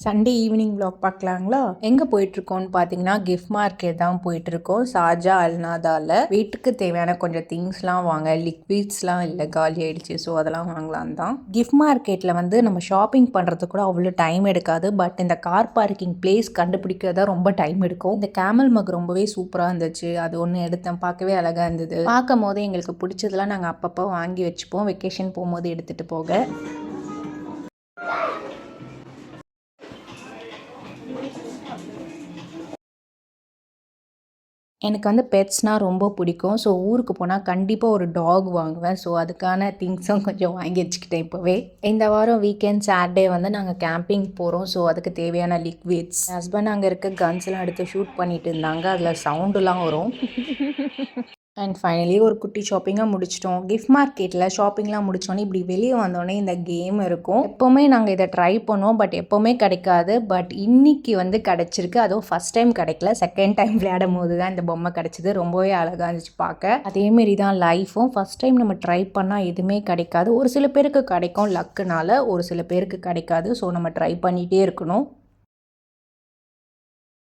Sunday evening vlog பார்க்கலாங்களா? எங்கே போயிட்டுருக்கோம்னு பார்த்தீங்கன்னா gift market தான் போயிட்டுருக்கோம். ஷார்ஜா அல்நாதாவில் வீட்டுக்கு தேவையான கொஞ்சம் திங்ஸ்லாம் வாங்க, லிக்விட்ஸ்லாம் இல்லை, காலி ஆயிடுச்சு. ஸோ அதெல்லாம் வாங்கலாம் தான். கிஃப்ட் மார்க்கெட்டில் வந்து நம்ம ஷாப்பிங் பண்ணுறது கூட அவ்வளோ டைம் எடுக்காது. பட் இந்த கார் பார்க்கிங் பிளேஸ் கண்டுபிடிக்கிறதா ரொம்ப டைம் எடுக்கும். இந்த கேமல் மக் ரொம்பவே சூப்பராக இருந்துச்சு. அது ஒன்று எடுத்தேன், பார்க்கவே அழகாக இருந்தது. பார்க்கும் போது எங்களுக்கு பிடிச்சதெல்லாம் நாங்கள் அப்பப்போ வாங்கி வச்சுப்போம், வெக்கேஷன் போகும்போது எடுத்துகிட்டு போக. எனக்கு வந்து பெட்ஸ்னால் ரொம்ப பிடிக்கும். ஸோ ஊருக்கு போனால் கண்டிப்பாக ஒரு டாக் வாங்குவேன். ஸோ அதுக்கான திங்ஸும் கொஞ்சம் வாங்கி வச்சுக்கிட்டேன் இப்போவே. இந்த வாரம் வீக்கெண்ட் சாட்டர்டே வந்து நாங்கள் கேம்பிங் போகிறோம். ஸோ அதுக்கு தேவையான லிக்விட்ஸ், ஹஸ்பண்ட் அங்கே இருக்க கன்ஸ்லாம் எடுத்து ஷூட் பண்ணிட்டு இருந்தாங்க. அதில் சவுண்டுலாம் வரும். அண்ட் ஃபைனலி ஒரு குட்டி ஷாப்பிங்காக முடிச்சிட்டோம். கிஃப்ட் மார்க்கெட்டில் ஷாப்பிங்லாம் முடித்தோன்னே இப்படி வெளியே வந்தோடனே இந்த கேம் இருக்கும். எப்போவுமே நாங்கள் இதை ட்ரை பண்ணுவோம், பட் எப்போவுமே கிடைக்காது. பட் இன்னைக்கு வந்து கிடச்சிருக்கு. அதுவும் ஃபஸ்ட் டைம் கிடைக்கல, செகண்ட் டைம் விளையாடும் போது தான் இந்த பொம்மை கிடச்சிது. ரொம்பவே அழகாக இருந்துச்சு பார்க்க. அதேமாரி தான் லைஃப்பும். ஃபஸ்ட் டைம் நம்ம ட்ரை பண்ணால் எதுவுமே கிடைக்காது. ஒரு சில பேருக்கு கிடைக்கும் லக்குனால, ஒரு சில பேருக்கு கிடைக்காது. ஸோ நம்ம ட்ரை பண்ணிகிட்டே இருக்கணும்.